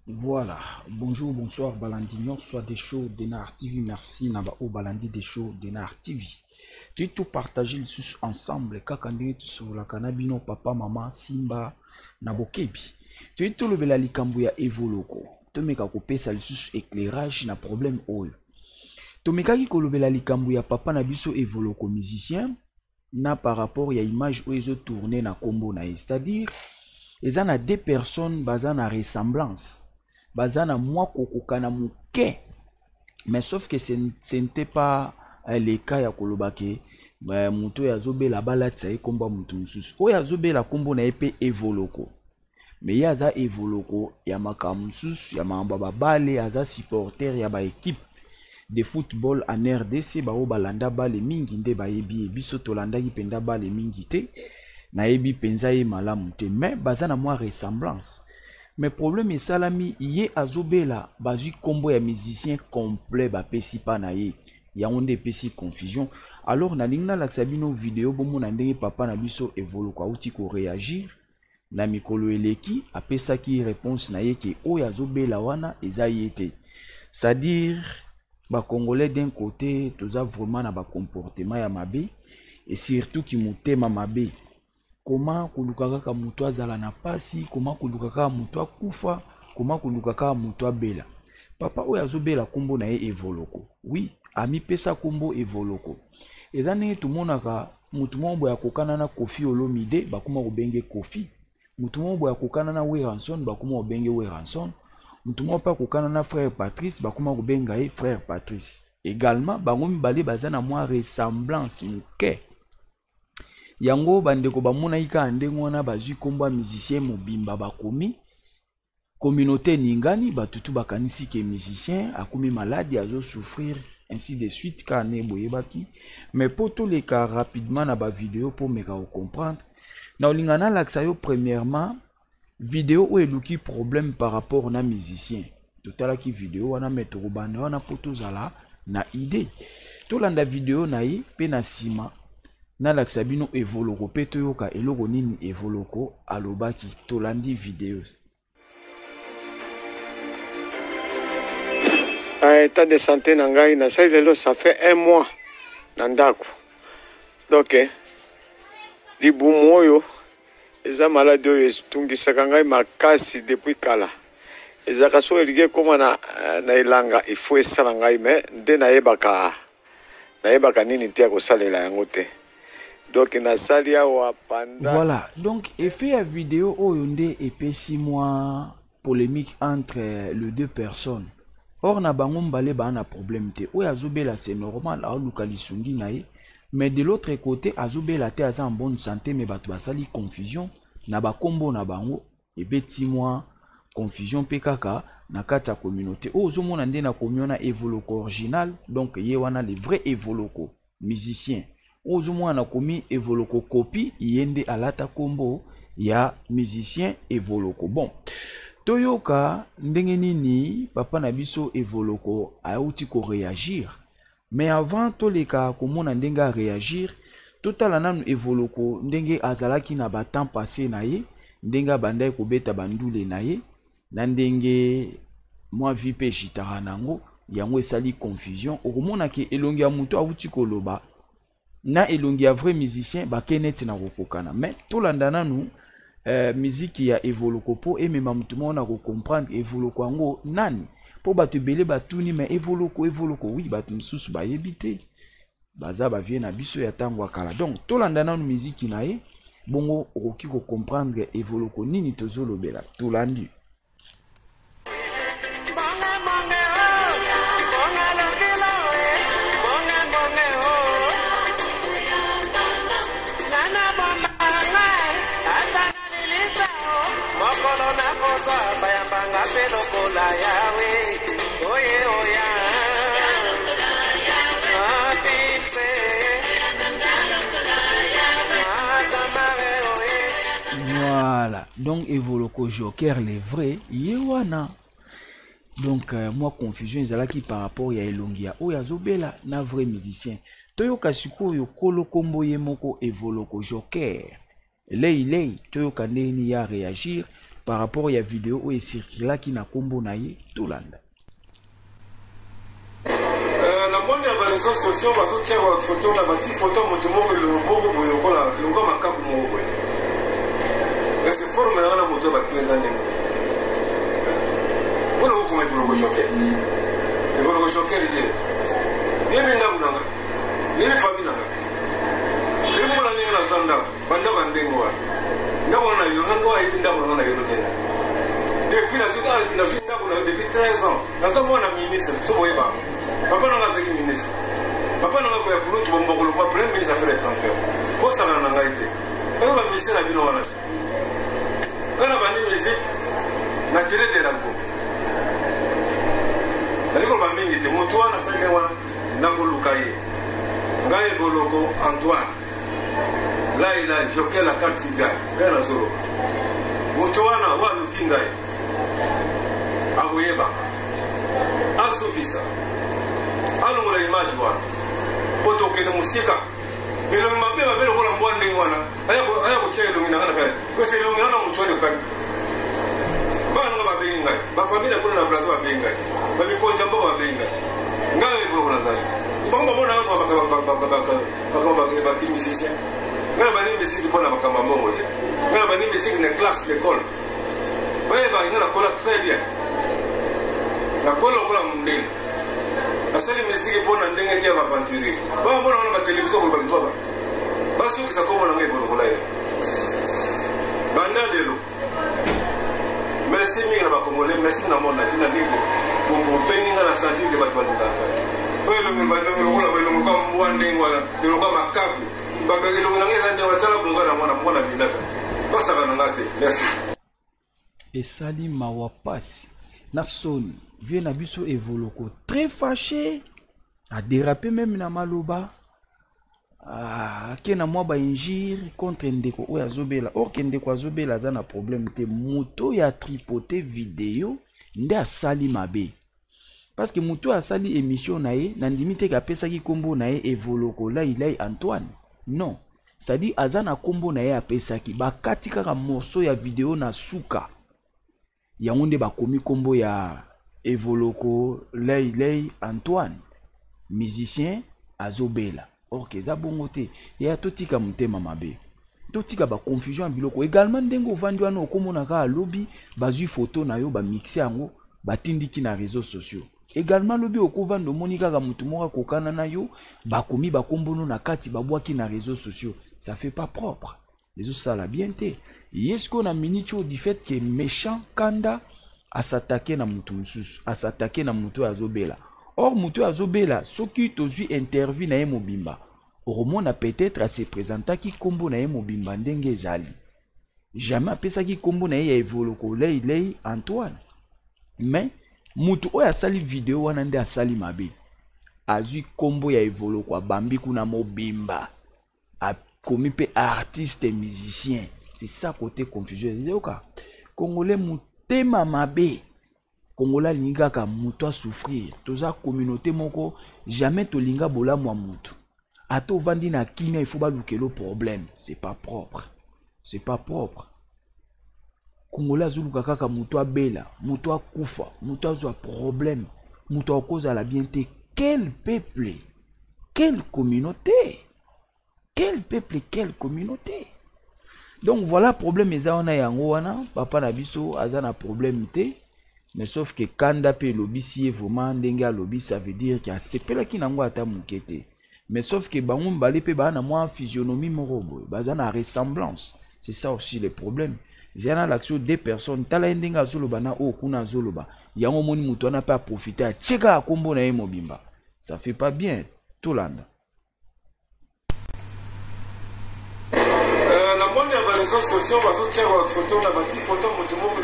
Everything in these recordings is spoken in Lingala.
Voilà, bonjour, bonsoir, Balandignon, soit des shows d'Enar TV, merci Nabao Balandi des shows d'Enar TV. Tu es tout partagé ensemble, kakandé sur la canabino, papa, maman, Simba, Nabokebi. Tu es tout le belali kambuya evoloko. Tu me kakopé ça le éclairage, na problème oil. Tu me kakiko le belali kambuya papa nabiso evoloko musicien, na par rapport à image où ils ont tourné na combo na, c'est-à-dire, ils ont deux personnes basées na ressemblance. Bazana moi kokokana muke, mais sauf que ce n'était pas le cas ya kolobake muto ya zobe la balata e komba mutu mususu o ya zobe la kombo na epe evoloko, mais ya za evoloko ya makamususu ya mamba babale aza supporter ya ba équipe de football en RDC ba o balanda bale mingi nde ba yebi biso tolanda ki penda bale mingi te na yebi penza ye malamu te, mais bazana moi ressemblance. Mais problème est salami yé azobela bazu combo ya musicien complet ba pesi pa na ye ya onde pesi confusion. Alors na lingna la sabino vidéo bomo na ndenge papa na biso evoloko auti ko réagir na mikolo eleki apesa ki réponse na ye ke o ya zobela wana eza yete. C'est-à-dire ba congolais d'un côté toza vraiment na ba comportement ya mabe et surtout ki mutema mabe. Comment kulukaka mutu azala na pasi, comment kulukaka mutu akufa, comment kulukaka mutu abela. Papa oyo azobela kombo na ye evoloko. Oui, ami pesa kombo evoloko. Ezane tumonaka mutu mombo ya kokana na Kofi Olomide bakuma obenge Kofi. Mutu mombo ya kokana na Weranson bakuma obenge Weranson. Mutu mombo pa kokana na frère Patrice bakuma obenga ye frère Patrice. Également bango mibale bazana mwa ressemblance muke. Yango bandeko bamona ika andengo wana bazui komba musicien mobimba bakomi communauté ningani batutu bakanisi ke musicien akomi malade azo souffrir ainsi de suite kane boyebaki. Mais pour tous les cas rapidement na ba vidéo pour meka comprendre na olingana laksa yo premièrement vidéo où eluki problème par rapport na musicien totala ki vidéo wana mettre banda wana poto zala na idée tolanda vidéo na ye pe na sima na laksabino evoloko peto yoka eloko nini evoloko alobaki tolandi vidéo. État de santé nangai na sai lelo ça fait 1 mois na ndako. Donc libu moyo eza malade oyo etungisaka ngai makasi depuis kala. Eza kaso elige koma na ilanga il faut esala ngai mais nde nayebaka nini te kosalela yango te. Donc voilà, donc effet à vidéo oyonde et 6 mois polémique entre les deux personnes. Or na bango mbale ba na problème te. Oya azobela c'est normal a lukalisungi nae, mais de l'autre côté azobela te aza en bonne santé mais batu basali confusion na ba kombo na bango et 6 mois confusion pekaka na kata communauté. Ozomona nde na komiona evoloko original, donc ye wana les vrais evoloko musiciens. Ozumwa na komi evoloko copie yende alata kombo ya musicien evoloko. Bon, toyoka ndenge nini papa na biso evoloko auti ko réagir. Mais avant toleka komona ndenge a réagir, totala nanu evoloko ndenge azalaki na ba temps passé na ye, ndenge bandai ko beta bandule na ye, na ndenge moi vipe jitara nango, yango esali confusion. Okomona ke elongi ya muto auti koloba na elongi ya vrai musicien bakeneti na kokokana. Mais tolanda nanu musique ya evoloko po emema mutu mona ko comprendre evoloko yango nani po batu bele batuni mais evoloko oui batu msusu bayebite baza bavie na biso ya tango akala. Donc tolanda nanu musique na ye bongo okoki ko comprendre evoloko nini tozolobela tolandi. Bayambanga peloko donc Evoloko Joker les vrais yewana. Donc moi confusion ezalaki par rapport ya elongi ya oyo azobela na vrai musicien. Toyoka sikoyo kolo kombo ye moko Evoloko Joker. Lei toyoka ndeni ya réagir par rapport ya vidéo oyo circulaki na kombo na ye tolanda. Na moni ya ba réseaux sociaux bazotia ba photo na bati photo moto moko loboko boye lokola longa makabu moko boye. C'est forme na moto ba twenza ndenge. Bona ko kuma Evoloko Joker. Evoloko Joker je. Yemi ndabu nanga. Yemi famille nanga. Yemi mona ni na zanda. Banda bandengo wa. Ndabu na yo ngando wa yidi ndabu na yo tena. Depuis la suite na fin ndabu na depuis 13 ans. Na sa mona ministre so boyeba. Papa nanga saki ministre. Papa nanga ko ya kulutu bombokolo kwa premier ministre affaires étrangères. Ko sanga nanga ite. Ko ba ministre na bino wana. Kana bandi musique na télé de la Congo. Ndiko ba mingi te moto wana sanga wana ndango lukaye. Ngai Evoloko Antoine. Là il a Joker la carte gars. Kana zoro. Moto wana wa lukingai. Agoyeba. Asofisa. Alo la image wana. Poto kene musika. Bilo mbabe babelo kola mbwande wana. Aya ko cheke lumina kana kale. Kwese lumina na mtu wale kale. Bana ba benga. Ba familia kuna na Brazil ba benga. Ba mikoja mbo ba benga. Ngawe ko kuna zali. Famba bona hapo ba musicien. Ngawe ba ni musique bona bakamba mbongo je. Ngawe ba ni musique na classe l'école. Ba ngana kola très bien. Na kola mndeni. Asali musique pour na ndenge kia aventure. Ba mbona wana ba télévision ko ba mtoba. Basu kisa komo na ngai Evoloko live. Banda delo. Merci mingi na ba Congolais, merci na mona tina ndiko. Bongo benga na santi de ba twalika. Pelo mbando ngola belo ngwa mwande ngwala. Belo kwa makabu. Ba belo ngeza ndio watala kungana mwana bindata. Basa kana ngate. Merci. Esali mawapasi na Sony vient na biso Evoloko très fâché a dérapé même na maloba kena mwa ba injire contre ndeko oyo azobela or ke ndeko azobela aza na problème te moto ya tripoter vidéo nde asali mabe parce que moto asali émission na ye na ndimi te kapesaki kombo na ye Evoloko Lai Antoine non c'est-à-dire aza na kombo na ye apesaki bakati kaka morceau ya vidéo na suka yango nde bakomi kombo ya Evoloko Lai Antoine musicien azobela or que za bongo te ya totika mutema mabe totika ba confusion biloko également ndengo vandi wana okomona ka lobby bazui photo na yo ba mixer yango batindiki na réseaux sociaux également lobby okovanda moni kaka mutu moko kokana na yo bakomi bakombono na kati babwaki na réseaux sociaux ça fait pas propre les autres ça la bien te est-ce qu'on a minicho du fait que méchant kanda à s'attaquer na mutu mususu à s'attaquer na mutu azobela or mutu azobela soki tozui interview na ye mobimba oromona peut-être à se présenter ki kombo na ye mobimba ndenge ezali jamais apesaki kombo na ye ya Evoloko Lai Antoine mais mutu oyo asali video wana nde asali mabe azui kombo ya Evoloko abambi kuna mobimba akomi pe artiste et musicien c'est ça côté confusion yoka Congolais mutema mabe Congolais linga ka mutu a souffrir toza communauté moko jamais tolinga bola mwa mutu ato vandi na kimia il faut ba lukelo problème c'est pas propre Congolais azuluka kaka mutu abela mutu akufa mutu azwa problème mutu akoza la bienté quel peuple quelle communauté donc voilà problème eza wana yango wana papa na biso aza na problème te mais sauf que kanda pe lobby si vraiment ndenge a lobby ça veut dire que asepela ki nango ata mukete mais sauf que bango mbale pe ba na moi physionomie moko boye baza na ressemblance c'est ça aussi le problème zana l'action des personnes tala ndenge azoloba na o kuna azoloba yango moni mutu ana pas profiter a cheka kombo na ye mobimba ça fait pas bien tout landa. Réseaux sociaux, photo na bati photo moto moko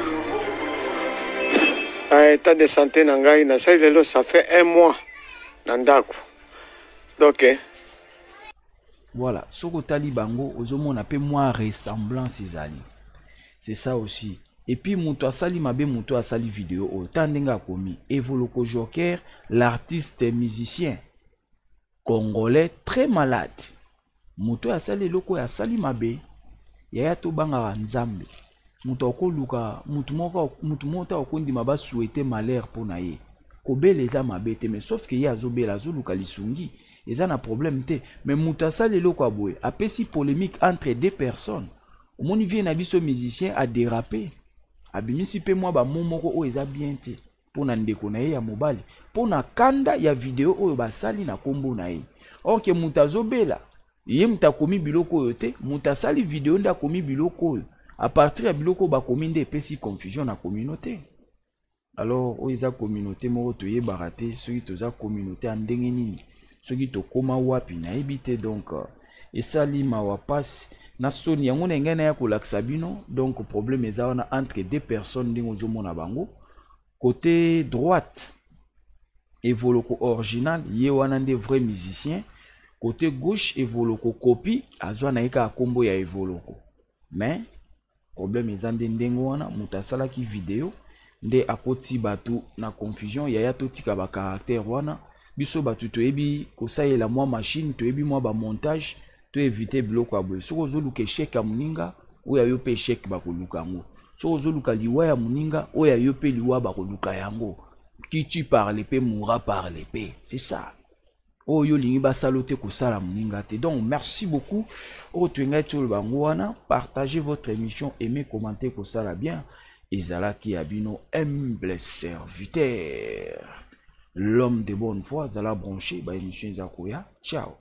état de santé na ngai na sai lelo ça fait 1 mois na ndako donc voilà soko tali bango ozomona pe moi ressemblance ezali c'est ça aussi. Et puis mutu asali mabe mutu asali vidéo autant ndenga komi Evoloko Joker, l'artiste musicien congolais très malade. Mutu asali loko asali mabe yaya to banga nzambe. Mutu okoluka mutu mota okondi maba souhaiter malheur pour na ye. Kobele eza mabe te mais sauf que ya azobela azoluka lisungi eza na problème te mais mutu asali loko aboye apesi polémique entre deux personnes. Omoni vie na biso musicien a dérapé. Abimisi pe mwa ba momoko o eza bien te pona ndeko na ye ya mobali pona kanda ya video oyo basali na kombo na ye. Or ke mutu azobela ye mutu akomi biloko oyo te mutu asali video nda akomi biloko oyo à partir ya biloko bakomi nde epesi confusion na communauté. Alors oyo eza communauté moko toyebaka te soki toza communauté ya ndenge nini soki tokoma wapi nayebi te donc esali mawa pasi na soni yango na ngai na ya kolakisa bino donc problème eza wana entre deux personnes ndenge ozomona bango. Côté droite Evoloko original ye wana nde vrai musicien. Côté gauche Evoloko copie azwa na yeka kombo ya Evoloko mais problème eza nde ndenge wana mutu asalaki video nde akoti batu na confusion yaya totika ba caractère wana biso batu toyebi kosalela mwa machine toyebi mwa ba montage to éviter biloko aboye. Soko ozoluka échec ya muninga oya yo pe échec bakoluka yango. Soko ozoluka liwa ya muninga oya yo pe liwa bakoluka yango. Qui tu parles pe mourra par l'épée. C'est ça. Oh yo lingi basalote kosala muninga te. Donc merci beaucoup. Oh tuenga tolo bango wana, partagez votre émission, aimez, commentez kosala bien. Ezalaki abino humble serviteur. L'homme de bonne foi, zala branché ba émission zakoya. Ciao.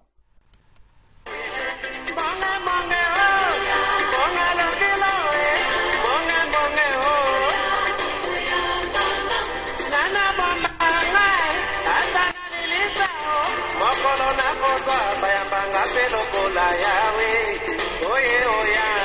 Bayambanga pelo kola yawe, oye oya.